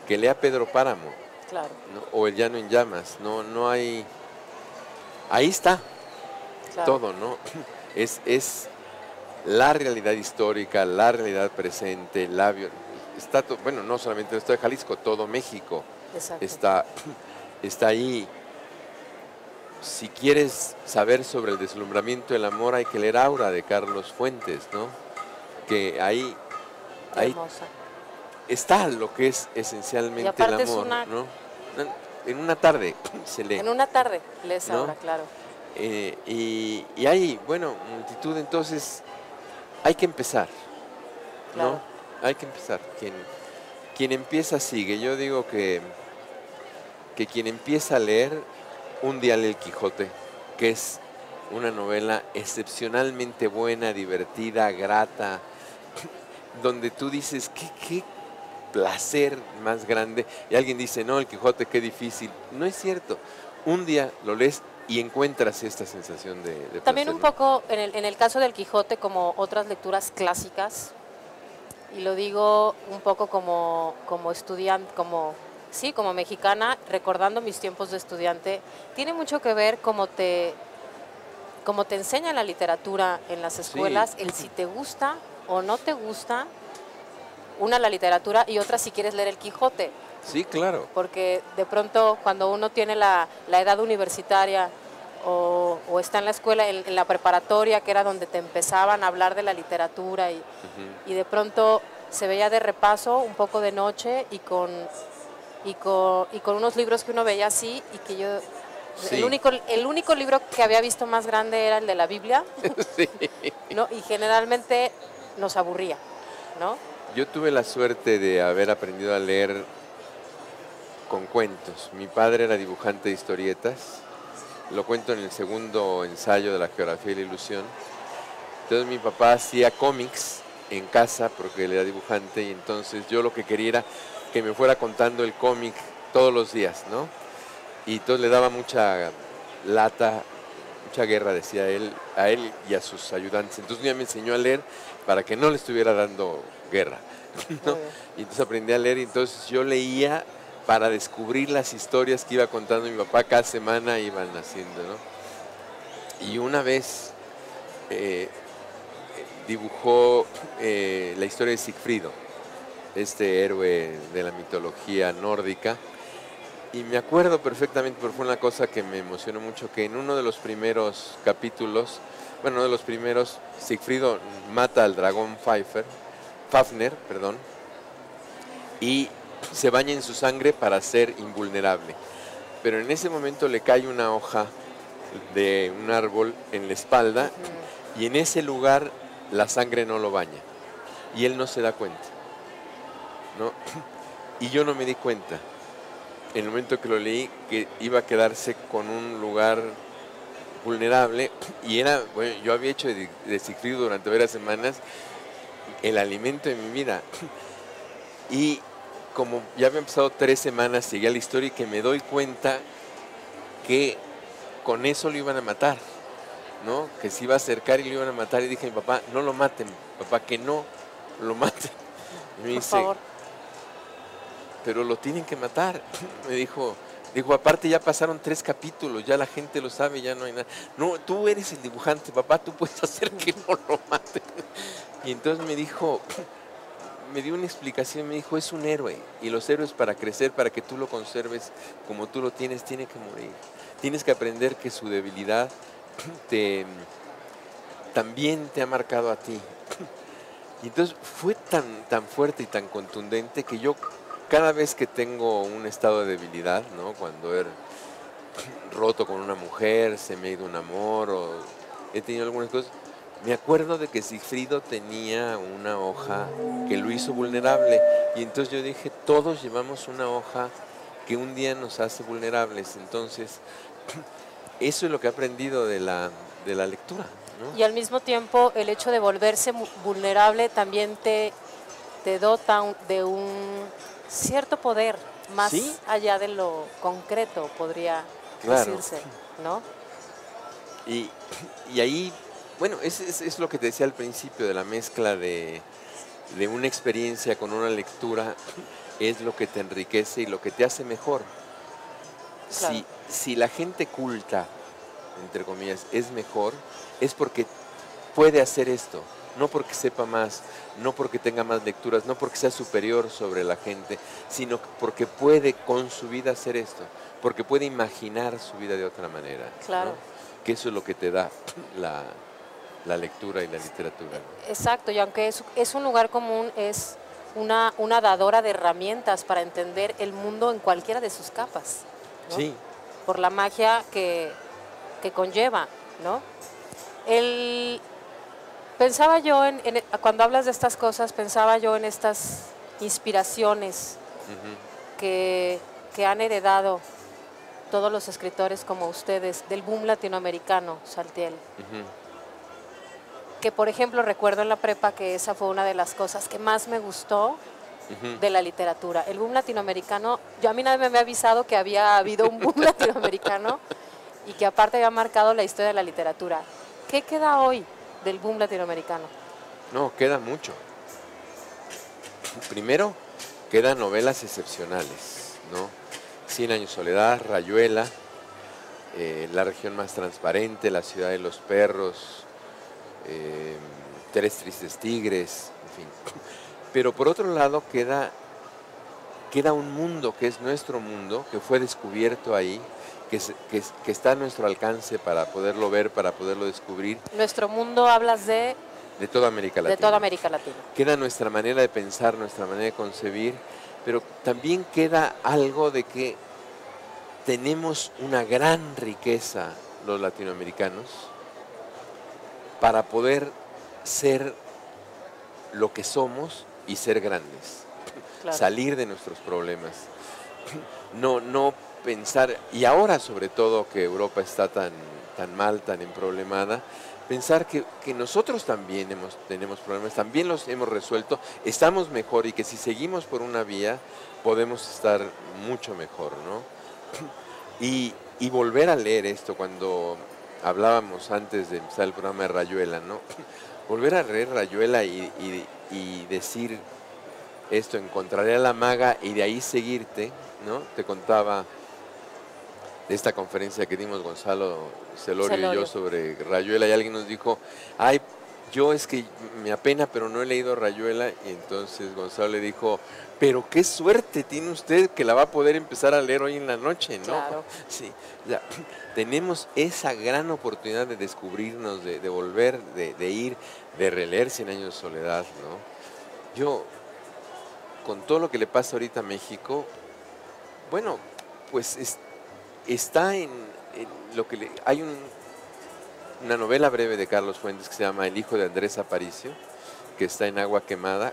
que lea Pedro Páramo, ¿no? O El Llano en Llamas, no hay, ahí está todo, ¿no? Es la realidad histórica, la realidad presente, bueno, no solamente el estado de Jalisco, todo México está ahí. Si quieres saber sobre el deslumbramiento del amor, hay que leer Aura de Carlos Fuentes, ¿no? Que ahí está lo que es esencialmente el amor, ¿no? En una tarde se lee. En una tarde lees ¿no? Aura, claro. Y hay, bueno, multitud, entonces hay que empezar, ¿no? Hay que empezar. Quien empieza sigue. Yo digo que quien empieza a leer, un día lee El Quijote, que es una novela excepcionalmente buena, divertida, grata, donde tú dices, qué placer más grande. Y alguien dice, no, El Quijote, qué difícil. No es cierto. Un día lo lees y encuentras esta sensación de también placer, un poco, en el caso del Quijote, como otras lecturas clásicas, y lo digo un poco como estudiante, como mexicana, recordando mis tiempos de estudiante, tiene mucho que ver cómo te enseña la literatura en las escuelas, el si te gusta o no te gusta, una la literatura y otra si quieres leer El Quijote. Sí, claro. Porque de pronto cuando uno tiene la edad universitaria o está en la escuela, en la preparatoria, que era donde te empezaban a hablar de la literatura y de pronto se veía de repaso un poco de noche y con unos libros que uno veía así y que yo... Sí. El único libro que había visto más grande era el de la Biblia, sí. ¿no? Y generalmente nos aburría, ¿no? Yo tuve la suerte de haber aprendido a leer con cuentos. Mi padre era dibujante de historietas, lo cuento en el segundo ensayo de la geografía y la ilusión. Entonces mi papá hacía cómics en casa porque él era dibujante y entonces yo lo que quería era que me fuera contando el cómic todos los días, ¿no? Y entonces le daba mucha lata, mucha guerra, decía él, a él y a sus ayudantes. Entonces un día me enseñó a leer para que no le estuviera dando guerra, ¿no? Y entonces aprendí a leer y entonces yo leía para descubrir las historias que iba contando mi papá cada semana, iban haciendo, ¿no? Y una vez dibujó la historia de Sigfrido, este héroe de la mitología nórdica, Y me acuerdo perfectamente, pero fue una cosa que me emocionó mucho, que en uno de los primeros capítulos, bueno, uno de los primeros, Sigfrido mata al dragón Fafner, y se baña en su sangre para ser invulnerable. Pero en ese momento le cae una hoja de un árbol en la espalda y en ese lugar la sangre no lo baña. Y él no se da cuenta, ¿no? Y yo no me di cuenta, en el momento que lo leí, que iba a quedarse con un lugar vulnerable. Y era, bueno, yo había hecho de Sigfrido durante varias semanas el alimento de mi vida. Y como ya habían pasado 3 semanas, seguía la historia y que me doy cuenta que con eso lo iban a matar, ¿no? Que se iba a acercar y lo iban a matar. Y dije a mi papá, no lo maten, papá, que no lo maten. Y me dice, por favor. Pero lo tienen que matar. Me dijo, aparte ya pasaron 3 capítulos, ya la gente lo sabe, ya no hay nada. No, tú eres el dibujante, papá, tú puedes hacer que no lo maten. Y entonces me dijo, me dio una explicación, me dijo, es un héroe, y los héroes para crecer, para que tú lo conserves como tú lo tienes, tiene que morir. Tienes que aprender que su debilidad también te ha marcado a ti. Y entonces fue tan fuerte y tan contundente que yo, cada vez que tengo un estado de debilidad, ¿no? Cuando he roto con una mujer, se me ha ido un amor, o he tenido algunas cosas, me acuerdo de que Sigfrido tenía una hoja que lo hizo vulnerable. Y entonces yo dije, todos llevamos una hoja que un día nos hace vulnerables. Entonces, eso es lo que he aprendido de la lectura, ¿no? Y al mismo tiempo, el hecho de volverse vulnerable también te dota de un cierto poder, más allá de lo concreto, podría decirse, ¿no? Y ahí, bueno, es lo que te decía al principio, de la mezcla de una experiencia con una lectura, es lo que te enriquece y lo que te hace mejor. Claro. Si la gente culta, entre comillas, es mejor, es porque puede hacer esto, no porque sepa más, no porque tenga más lecturas, no porque sea superior sobre la gente, sino porque puede con su vida hacer esto, porque puede imaginar su vida de otra manera. Claro. ¿No? Que eso es lo que te da la lectura y la literatura, ¿no? Exacto, y aunque es un lugar común, es una dadora de herramientas para entender el mundo en cualquiera de sus capas, ¿no? Sí. Por la magia que conlleva, ¿no? Pensaba yo, cuando hablas de estas cosas, pensaba yo en estas inspiraciones que han heredado todos los escritores como ustedes, del boom latinoamericano, Saltiel. Que por ejemplo recuerdo en la prepa que esa fue una de las cosas que más me gustó de la literatura. El boom latinoamericano, a mí nadie me había avisado que había habido un boom latinoamericano y que aparte había marcado la historia de la literatura. ¿Qué queda hoy del boom latinoamericano? No, queda mucho. Primero, quedan novelas excepcionales, ¿no? 100 años de soledad, Rayuela, La región más transparente, La ciudad de los perros, 3 tristes tigres, en fin. Pero por otro lado queda un mundo que es nuestro mundo, que fue descubierto ahí, que está a nuestro alcance para poderlo ver, para poderlo descubrir. Nuestro mundo, hablas de toda América Latina. De toda América Latina. Queda nuestra manera de pensar, nuestra manera de concebir, pero también queda algo de que tenemos una gran riqueza los latinoamericanos para poder ser lo que somos y ser grandes. Claro. Salir de nuestros problemas. No pensar, y ahora sobre todo que Europa está tan mal, tan emproblemada, pensar que nosotros también tenemos problemas, también los hemos resuelto, estamos mejor y que si seguimos por una vía podemos estar mucho mejor, ¿no? Y volver a leer esto, cuando hablábamos antes de empezar el programa de Rayuela, ¿no? Volver a leer Rayuela y decir esto, encontraré a la maga y de ahí seguirte, ¿no? Te contaba de esta conferencia que dimos Gonzalo Celorio y yo sobre Rayuela, y alguien nos dijo, ay, yo es que me apena, pero no he leído Rayuela, y entonces Gonzalo le dijo, pero qué suerte tiene usted que la va a poder empezar a leer hoy en la noche, ¿no? Claro. Sí, ya, tenemos esa gran oportunidad de descubrirnos, de volver, de ir, de releer 100 años de soledad, ¿no? Yo, con todo lo que le pasa ahorita a México, bueno, pues está en lo que hay una novela breve de Carlos Fuentes que se llama El hijo de Andrés Aparicio, que está en Agua Quemada.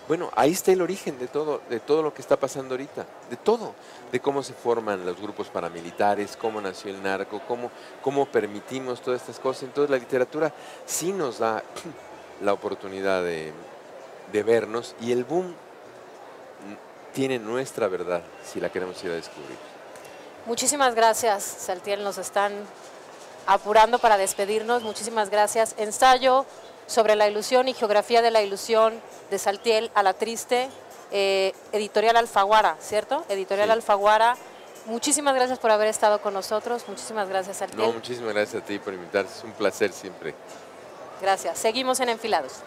Bueno, ahí está el origen de todo lo que está pasando ahorita, de todo, de cómo se forman los grupos paramilitares, cómo nació el narco, cómo permitimos todas estas cosas. Entonces la literatura sí nos da la oportunidad de vernos, y el boom tiene nuestra verdad si la queremos ir a descubrir. Muchísimas gracias, Saltiel, nos están apurando para despedirnos. Muchísimas gracias. Ensayo sobre la ilusión y geografía de la ilusión de Saltiel Alatriste, editorial Alfaguara, ¿cierto? Editorial Sí. Alfaguara. Muchísimas gracias por haber estado con nosotros. Muchísimas gracias, Saltiel. No, muchísimas gracias a ti por invitarse, es un placer siempre. Gracias. Seguimos en Enfilados.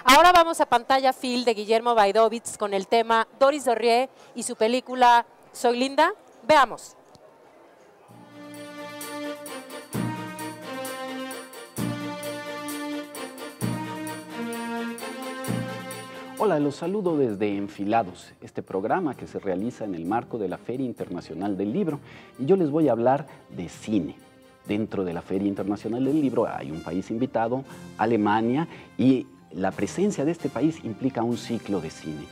Ahora vamos a Pantalla Phil de Guillermo Baidovitz con el tema Doris Dörrie y su película Soy Linda. Veamos. Hola, los saludo desde Enfilados, este programa que se realiza en el marco de la Feria Internacional del Libro, y yo les voy a hablar de cine. Dentro de la Feria Internacional del Libro hay un país invitado, Alemania, y la presencia de este país implica un ciclo de cine.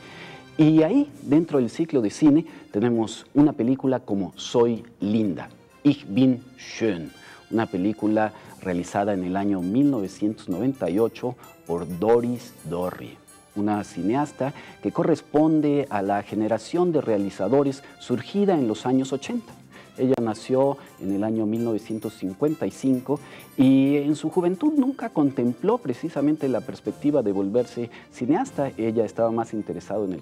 Y ahí, dentro del ciclo de cine, tenemos una película como Soy Linda, Ich bin schön, una película realizada en el año 1998 por Doris Dörrie, una cineasta que corresponde a la generación de realizadores surgida en los años 80. Ella nació en el año 1955 y en su juventud nunca contempló precisamente la perspectiva de volverse cineasta. Ella estaba más interesada en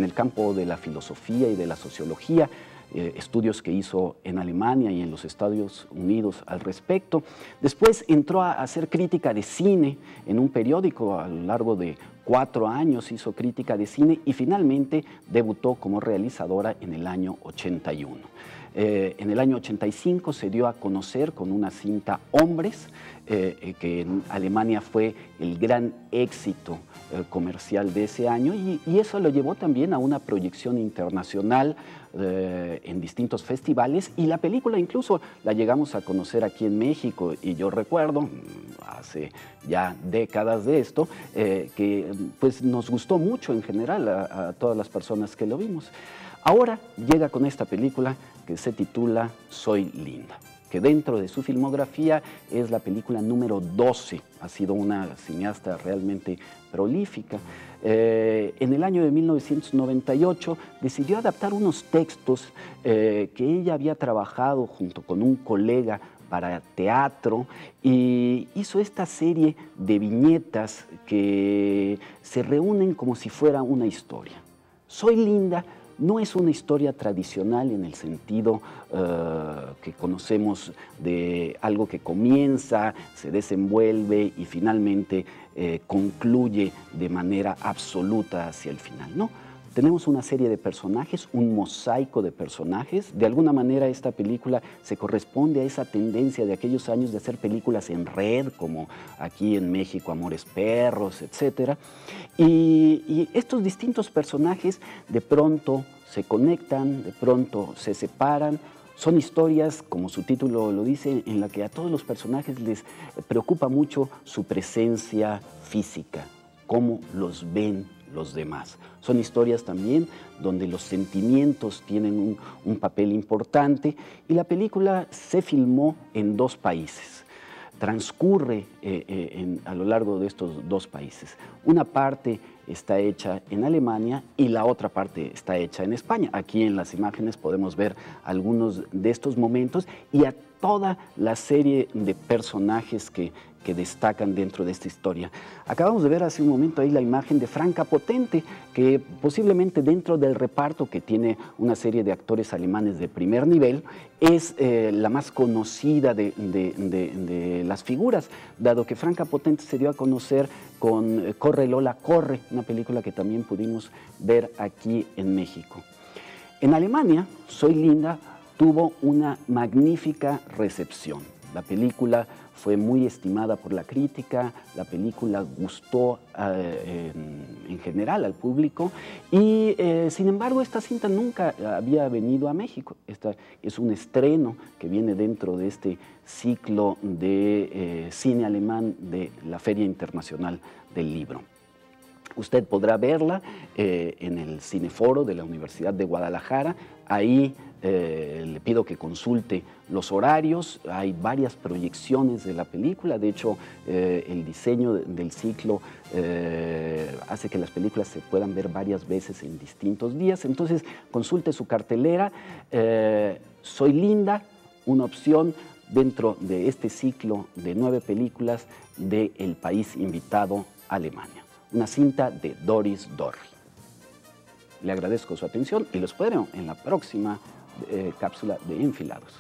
el campo de la filosofía y de la sociología, estudios que hizo en Alemania y en los Estados Unidos al respecto. Después entró a hacer crítica de cine en un periódico. A lo largo de 4 años hizo crítica de cine y finalmente debutó como realizadora en el año 81. En el año 85 se dio a conocer con una cinta Hombres, que en Alemania fue el gran éxito comercial de ese año, y eso lo llevó también a una proyección internacional en distintos festivales, y la película incluso la llegamos a conocer aquí en México, y yo recuerdo, hace ya décadas de esto, que pues nos gustó mucho en general a todas las personas que lo vimos. Ahora llega con esta película que se titula Soy Linda, que dentro de su filmografía es la película número 12. Ha sido una cineasta realmente prolífica. En el año de 1998 decidió adaptar unos textos que ella había trabajado junto con un colega para teatro, y hizo esta serie de viñetas que se reúnen como si fuera una historia. Soy Linda no es una historia tradicional en el sentido que conocemos de algo que comienza, se desenvuelve y finalmente concluye de manera absoluta hacia el final, ¿no? Tenemos una serie de personajes, un mosaico de personajes. De alguna manera esta película se corresponde a esa tendencia de aquellos años de hacer películas en red, como aquí en México Amores Perros, etc. Y estos distintos personajes de pronto se conectan, de pronto se separan. Son historias, como su título lo dice, en la que a todos los personajes les preocupa mucho su presencia física, cómo los ven los demás. Son historias también donde los sentimientos tienen un papel importante, y la película se filmó en 2 países. Transcurre a lo largo de estos 2 países. Una parte está hecha en Alemania y la otra parte está hecha en España. Aquí en las imágenes podemos ver algunos de estos momentos, y a toda la serie de personajes que destacan dentro de esta historia. Acabamos de ver hace un momento ahí la imagen de Franka Potente, que posiblemente dentro del reparto, que tiene una serie de actores alemanes de primer nivel, es la más conocida de las figuras, dado que Franka Potente se dio a conocer con Corre Lola, Corre, una película que también pudimos ver aquí en México. En Alemania, Soy Linda tuvo una magnífica recepción. La película fue muy estimada por la crítica, la película gustó en general al público y sin embargo esta cinta nunca había venido a México. Esta es un estreno que viene dentro de este ciclo de cine alemán de la Feria Internacional del Libro. Usted podrá verla en el Cineforo de la Universidad de Guadalajara. Ahí le pido que consulte los horarios. Hay varias proyecciones de la película. De hecho, el diseño del ciclo hace que las películas se puedan ver varias veces en distintos días. Entonces, consulte su cartelera. Soy Linda, una opción dentro de este ciclo de 9 películas de El País Invitado, Alemania. Una cinta de Doris Dorry. Le agradezco su atención y los espero en la próxima cápsula de Enfilados.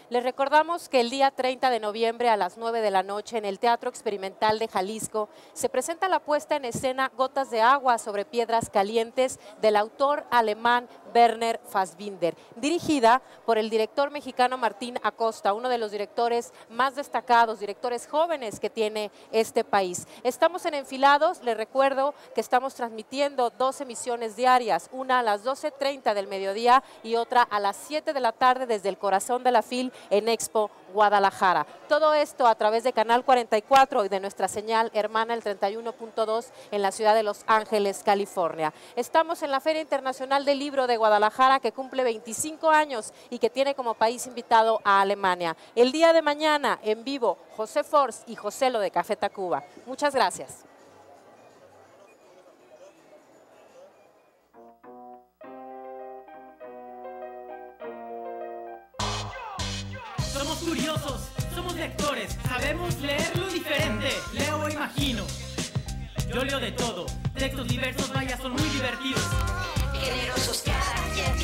Les recordamos que el día 30 de noviembre a las 9 de la noche en el Teatro Experimental de Jalisco se presenta la puesta en escena Gotas de agua sobre piedras calientes del autor alemán Werner Fassbinder, dirigida por el director mexicano Martín Acosta, uno de los directores más destacados, directores jóvenes que tiene este país. Estamos en Enfilados, les recuerdo que estamos transmitiendo 2 emisiones diarias, una a las 12:30 del mediodía y otra a las 7 de la tarde desde el corazón de la FIL en Expo Guadalajara. Todo esto a través de Canal 44 y de nuestra señal hermana el 31.2 en la ciudad de Los Ángeles, California. Estamos en la Feria Internacional del Libro de Guadalajara, que cumple 25 años y que tiene como país invitado a Alemania. El día de mañana, en vivo, José Force y José Lo de Café Tacuba. Muchas gracias. Somos curiosos, somos lectores, sabemos leer lo diferente. Leo o imagino. Yo leo de todo, textos diversos, vaya, son muy divertidos. Generosos cada quien